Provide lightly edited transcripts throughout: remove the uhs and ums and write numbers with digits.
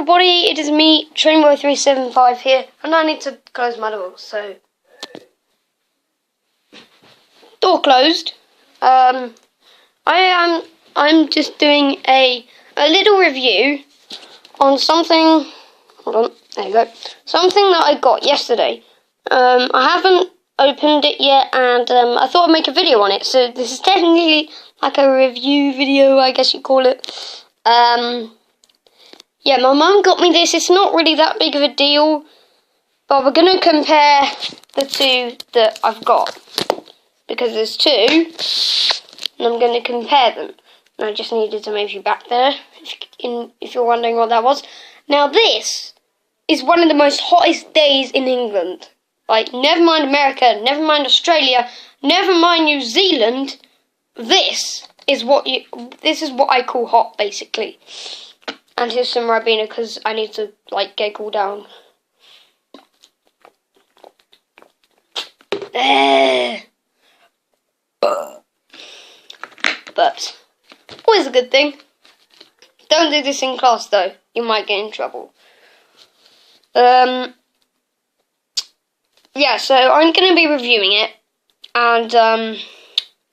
everybody, it is me, Trainboy375 here, and I need to close my door, so... Door closed. I'm just doing a little review on something... Hold on, there you go. Something that I got yesterday. I haven't opened it yet, and I thought I'd make a video on it, so this is technically like a review video, I guess you call it. Yeah, my mum got me this. It's not really that big of a deal, but we're going to compare the two that I've got, because there's two, and I'm going to compare them. And I just needed to move you back there, if you're wondering what that was. Now this is one of the most hottest days in England. Like, never mind America, never mind Australia, never mind New Zealand. This is what I call hot, basically. And here's some Ribena because I need to, like, get cool down. But always a good thing. Don't do this in class, though. You might get in trouble. Yeah, so I'm going to be reviewing it. And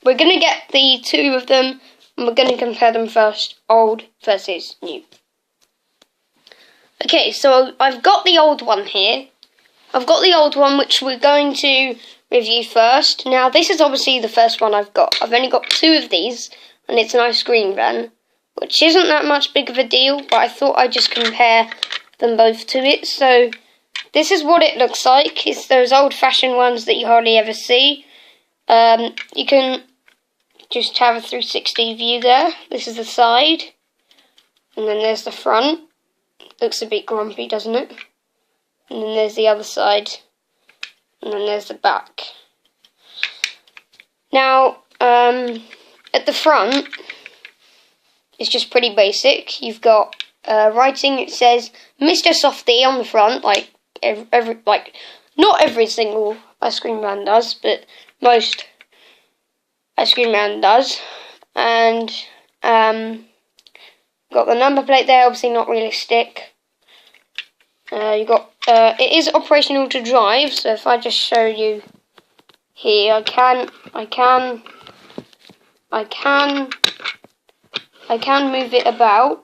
we're going to get the two of them. And we're going to compare them first. Old versus new. Okay, so I've got the old one here. I've got the old one, which we're going to review first. Now, this is obviously the first one I've got. I've only got two of these, and it's an ice cream van, which isn't that much big of a deal, but I thought I'd just compare them both to it. So, this is what it looks like. It's those old-fashioned ones that you hardly ever see. You can just have a 360 view there. This is the side, and then there's the front. Looks a bit grumpy, doesn't it? And then there's the other side. And then there's the back. Now, at the front, it's just pretty basic. You've got writing. It says Mr. Softy on the front, like not every single ice cream man does, but most ice cream man does. And got the number plate there, obviously not realistic. You got it is operational to drive, so if I just show you here, I can move it about.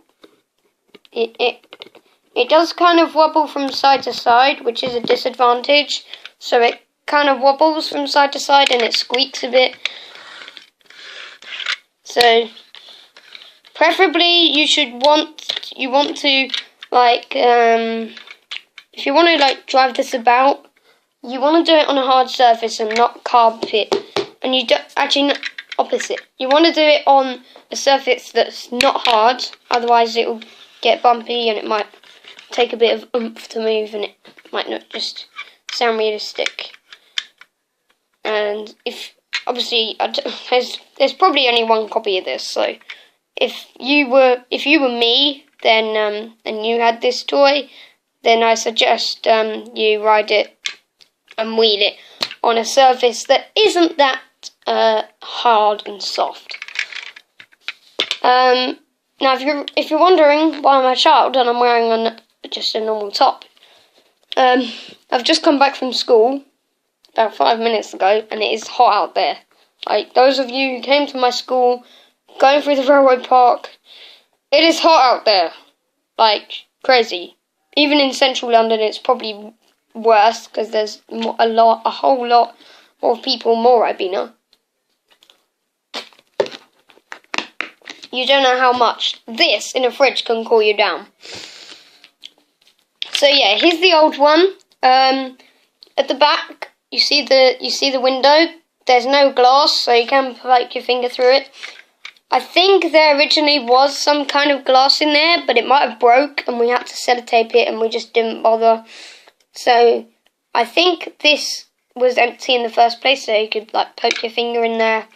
It does kind of wobble from side to side, which is a disadvantage. So it kind of wobbles from side to side and it squeaks a bit. So preferably you want to like if you want to like drive this about, you want to do it on a hard surface and not carpet. And you don't actually opposite. You want to do it on a surface that's not hard, otherwise it will get bumpy and it might take a bit of oomph to move and it might not just sound realistic. And if obviously there's probably only one copy of this, so if you were me, then and you had this toy, then I suggest you ride it and wheel it on a surface that isn't that hard and soft. Now, if you're wondering why I'm a child and I'm wearing just a normal top, I've just come back from school about 5 minutes ago, and it is hot out there. Like those of you who came to my school, going through the railway park, it is hot out there, like crazy. Even in central London, it's probably worse because there's a whole lot more people, more Ribena. You don't know how much this in a fridge can cool you down. So yeah, here's the old one. At the back, you see the window. There's no glass, so you can poke your finger through it. I think there originally was some kind of glass in there, but it might have broke and we had to sellotape it and we just didn't bother. So I think this was empty in the first place, so you could like poke your finger in there.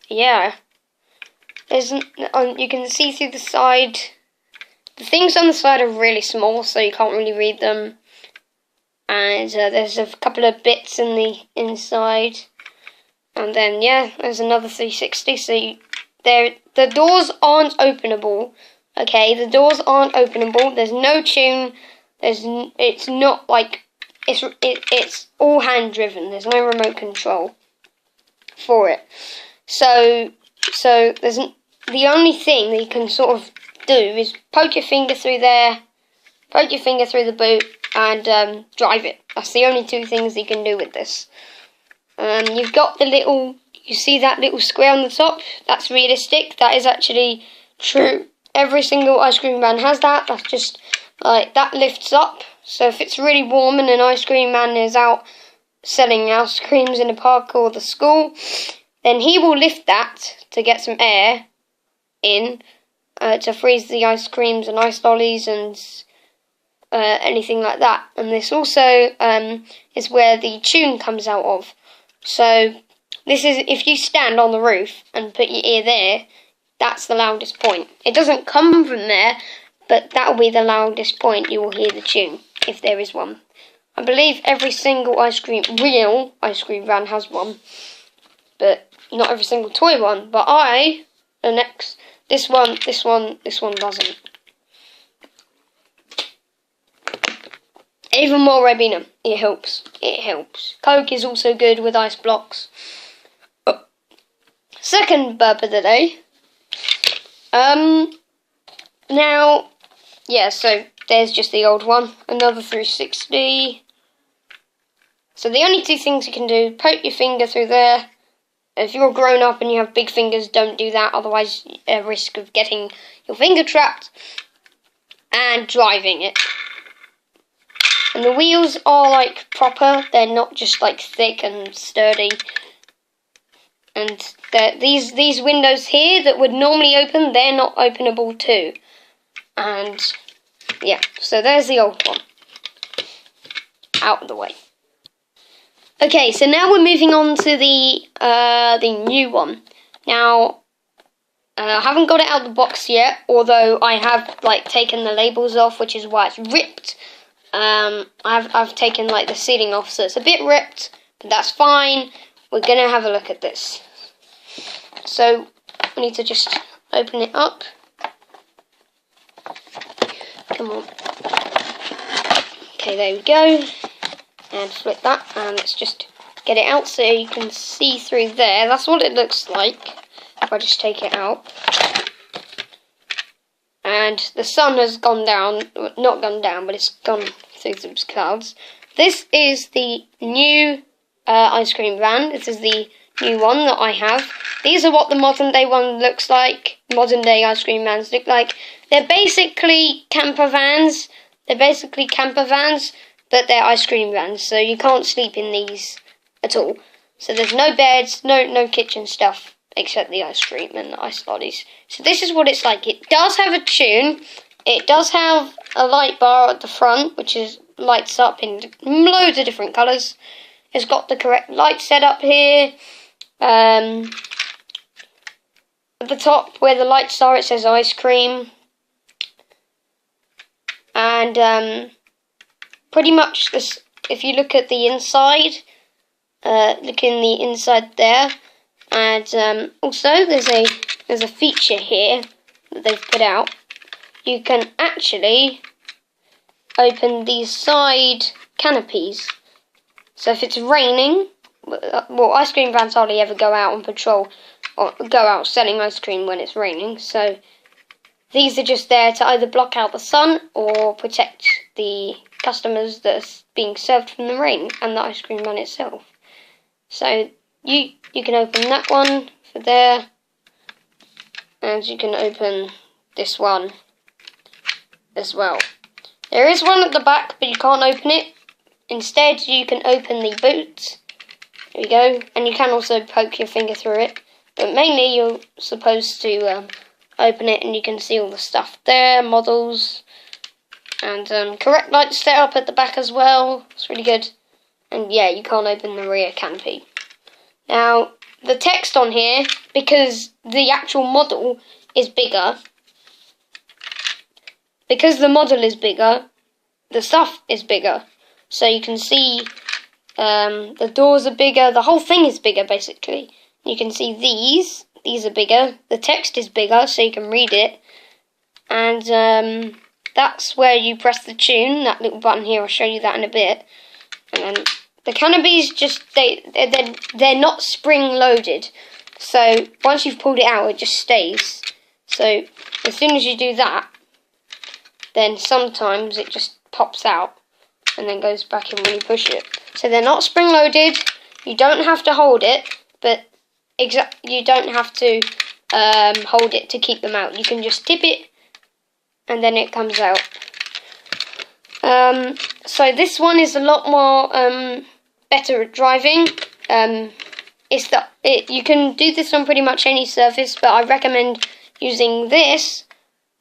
Yeah. You can see through the side. The things on the side are really small, so you can't really read them. And there's a couple of bits in the inside. And then, yeah, there's another 360. So the doors aren't openable, Okay, the doors aren't openable. There's no tune. It's not like it's all hand driven. There's no remote control for it. So there's the only thing that you can sort of do is poke your finger through there, poke your finger through the boot, and drive it. That's the only two things you can do with this. You've got the little. You see that little square on the top? That's realistic. That is actually true. Every single ice cream van has that. That's just like that lifts up. So if it's really warm and an ice cream man is out selling ice creams in a park or the school, then he will lift that to get some air in to freeze the ice creams and ice lollies and anything like that. And this also is where the tune comes out of. So this is if you stand on the roof and put your ear there, that's the loudest point. It doesn't come from there, but that will be the loudest point you will hear the tune, if there is one. I believe every single real ice cream van has one, but not every single toy one. But this one doesn't. Even more Ribena. It helps. It helps. Coke is also good with ice blocks. Second burp of the day. Now, yeah, so there's just the old one. Another 360. So the only two things you can do, poke your finger through there. If you're grown up and you have big fingers, don't do that. Otherwise, at risk of getting your finger trapped. And driving it. And the wheels are like proper. They're not just like thick and sturdy. And these windows here that would normally open, they're not openable too. And yeah, so there's the old one. Out of the way. Okay, so now we're moving on to the new one. Now, I haven't got it out of the box yet, although I have like taken the labels off, which is why it's ripped. I've taken like the sealing off, so it's a bit ripped, but that's fine. We're gonna have a look at this. So we need to just open it up. Come on. Okay, there we go. And flip that, and let's just get it out so you can see through there. That's what it looks like if I just take it out. And the sun has gone down, not gone down, but it's gone through those clouds. This is the new ice cream van. This is the new one that I have. These are what the modern day one looks like. Modern day ice cream vans look like. They're basically camper vans. But they're ice cream vans, so you can't sleep in these at all. So there's no beds, no kitchen stuff, except the ice cream and the ice lollies. So this is what it's like. It does have a tune. It does have a light bar at the front, which lights up in loads of different colours. It's got the correct light setup here. At the top where the lights are, it says ice cream. And pretty much this, if you look at the inside, look in the inside there. And also there's a feature here that they've put out. You can actually open these side canopies. So if it's raining, well, ice cream vans hardly ever go out on patrol or go out selling ice cream when it's raining. So these are just there to either block out the sun or protect the customers that are being served from the rain and the ice cream van itself. So you can open that one for there, and you can open this one as well. There is one at the back, but you can't open it. Instead, you can open the boot. There you go, and you can also poke your finger through it. But mainly, you're supposed to open it, and you can see all the stuff there, models, and correct light setup at the back as well. It's really good. And yeah, you can't open the rear canopy. Now, the text on here, because the actual model is bigger, because the model is bigger, the stuff is bigger. So you can see the doors are bigger, the whole thing is bigger basically. You can see these are bigger, the text is bigger so you can read it. and that's where you press the tune, that little button here. I'll show you that in a bit. And then the canopies they're not spring loaded, so once you've pulled it out, it just stays. So as soon as you do that, then sometimes it just pops out and then goes back in when you push it. So they're not spring loaded. You don't have to hold it, but you don't have to hold it to keep them out. You can just tip it and then it comes out. So this one is a lot more better at driving. You can do this on pretty much any surface, but I recommend using this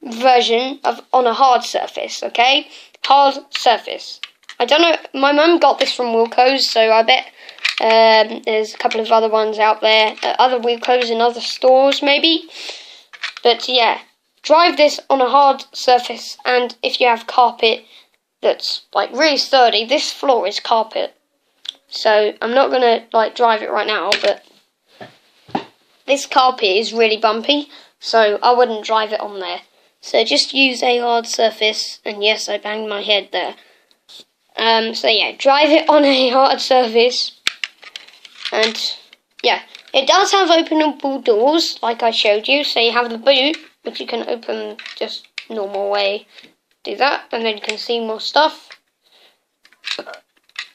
version on a hard surface. Okay, hard surface. I don't know. My mum got this from Wilko's, so I bet there's a couple of other ones out there, other Wilko's in other stores maybe. But yeah, drive this on a hard surface, and if you have carpet that's like really sturdy, this floor is carpet. So I'm not gonna like drive it right now, but this carpet is really bumpy, so I wouldn't drive it on there. So just use a hard surface, and yes, I banged my head there. So yeah, drive it on a hard surface, and yeah, it does have openable doors, like I showed you. So you have the boot, which you can open just normal way. Do that, and then you can see more stuff.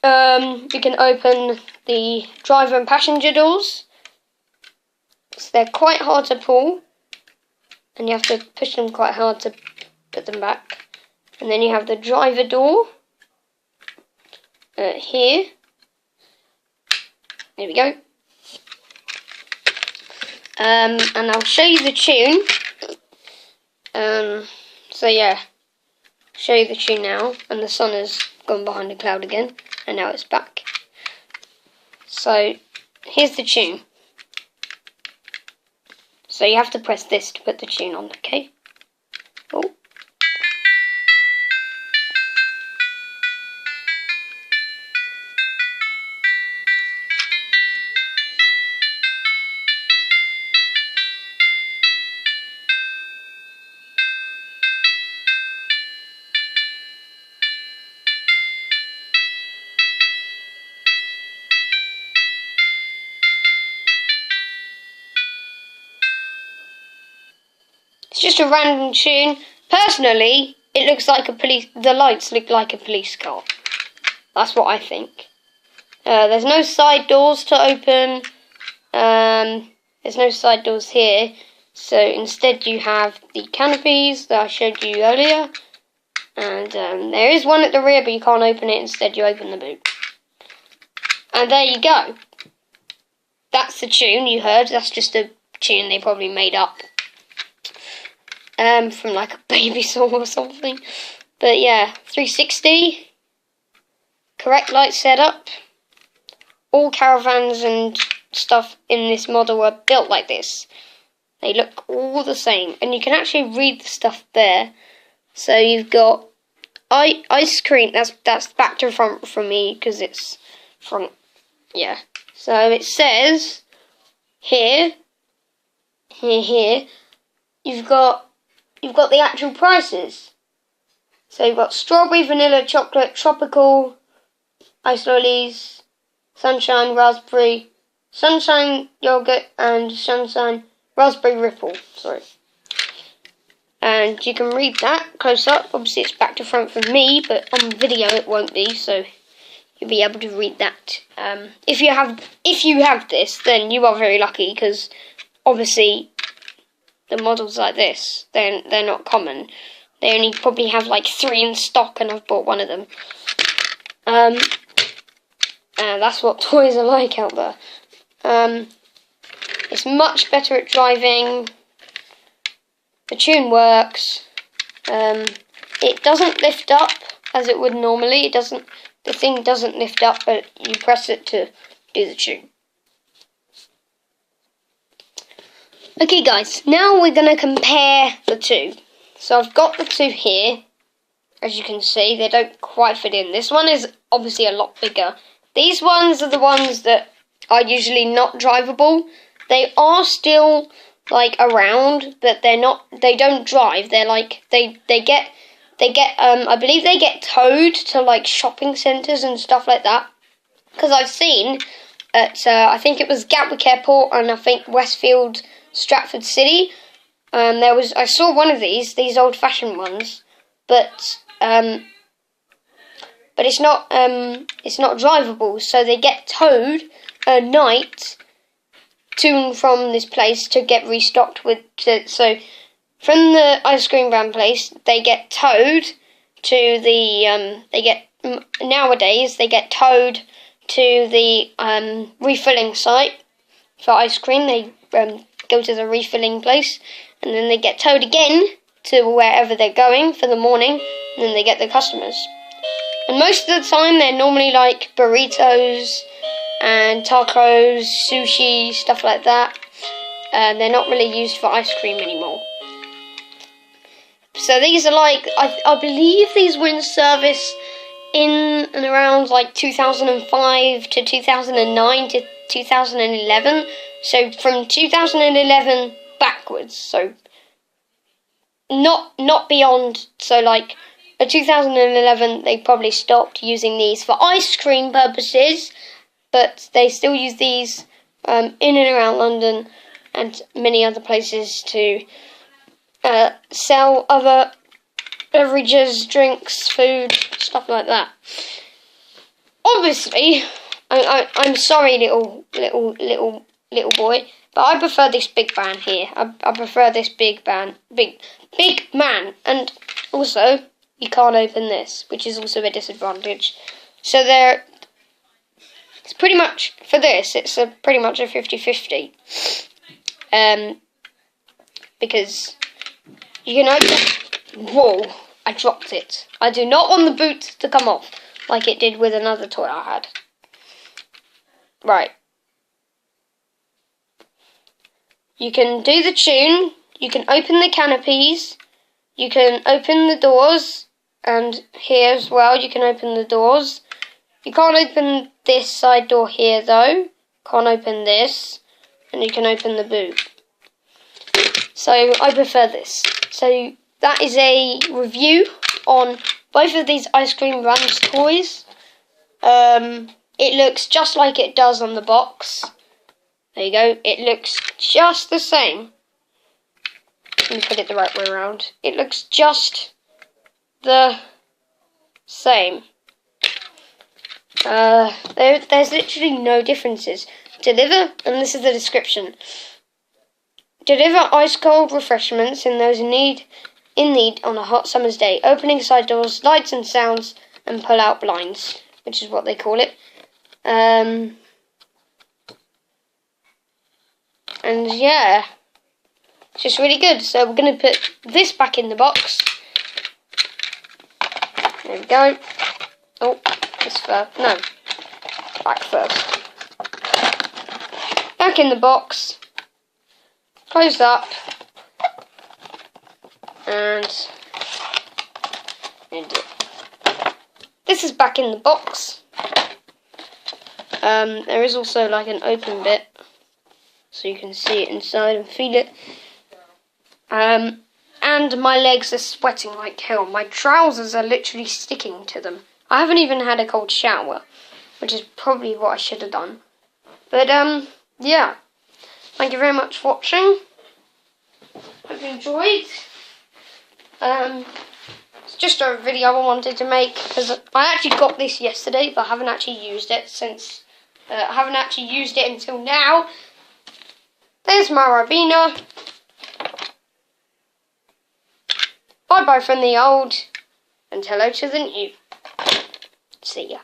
You can open the driver and passenger doors. So they're quite hard to pull, and you have to push them quite hard to put them back. And then you have the driver door here. There we go. And I'll show you the tune. So yeah, show you the tune now, and the sun has gone behind the cloud again, and now it's back. So here's the tune. So you have to press this to put the tune on, okay? Oh. It's just a random tune. Personally, it looks like the lights look like a police car. That's what I think. There's no side doors to open. There's no side doors here. So instead you have the canopies that I showed you earlier. And there is one at the rear, but you can't open it. Instead you open the boot. And there you go. That's the tune you heard. That's just a tune they probably made up. From like a baby song or something. But yeah, 360. Correct light setup. All caravans and stuff in this model are built like this. They look all the same. And you can actually read the stuff there. So you've got ice cream. That's back to front from me because it's front. Yeah. So it says here. You've got the actual prices. So you've got strawberry, vanilla, chocolate, tropical, ice lollies, sunshine, raspberry, sunshine yogurt, and sunshine raspberry ripple. Sorry. And you can read that close up. Obviously it's back to front from me, but on video it won't be, so you'll be able to read that. If you have this, then you are very lucky, because obviously the models like this, they're not common. They only probably have like 3 in stock, and I've bought one of them. And that's what toys are like out there. It's much better at driving. The tune works. It doesn't lift up as it would normally. The thing doesn't lift up, but you press it to do the tune. Okay guys, now we're going to compare the two. So I've got the two here. As you can see, they don't quite fit in. This one is obviously a lot bigger. These ones are the ones that are usually not drivable. They are still like around, but they're not. They don't drive. They're like they get I believe they get towed to like shopping centres and stuff like that. Because I've seen at I think it was Gatwick Airport and I think Westfield, Stratford City. I saw one of these old-fashioned ones, but it's not drivable. So they get towed at night to and from this place to get restocked with. So from the ice cream van place, they get towed to the. Nowadays they get towed to the refilling site for ice cream. They go to the refilling place, and then they get towed again to wherever they're going for the morning, and then they get the customers. And most of the time they're normally like burritos and tacos, sushi, stuff like that. They're not really used for ice cream anymore. So these are like, I believe these were in service in and around like 2005 to 2009 to 2011. So from 2011 backwards. So not beyond. So like in 2011 they probably stopped using these for ice cream purposes, but they still use these in and around London and many other places to sell other beverages, drinks, food, stuff like that. Obviously, I'm sorry, little boy, but I prefer this big van here. I prefer this big man, and also you can't open this, which is also a disadvantage. So it's pretty much for this. It's pretty much a 50-50, because you can open. Whoa! I dropped it. I do not want the boot to come off like it did with another toy I had. Right. You can do the tune. You can open the canopies. You can open the doors. And here as well, you can open the doors. You can't open this side door here though. Can't open this. And you can open the boot. So I prefer this. So that is a review on both of these ice cream runs toys. It looks just like it does on the box. There you go. It looks just the same. Let me put it the right way around. It looks just the same. There's literally no differences. Deliver, and this is the description. Deliver ice cold refreshments in those in need on a hot summer's day. Opening side doors, lights and sounds, and pull out blinds, which is what they call it. And yeah, it's just really good. So we're going to put this back in the box. There we go. Oh, this first. No, back first. Back in the box. Close up. And this is back in the box. There is also like an open bit, so you can see it inside and feel it. And my legs are sweating like hell. My trousers are literally sticking to them. I haven't even had a cold shower, which is probably what I should have done. But yeah. Thank you very much for watching. Hope you enjoyed. It's just a video I wanted to make because I actually got this yesterday, but I haven't actually used it since. I haven't actually used it until now. There's my Ribena. Bye bye from the old, and hello to the new. See ya.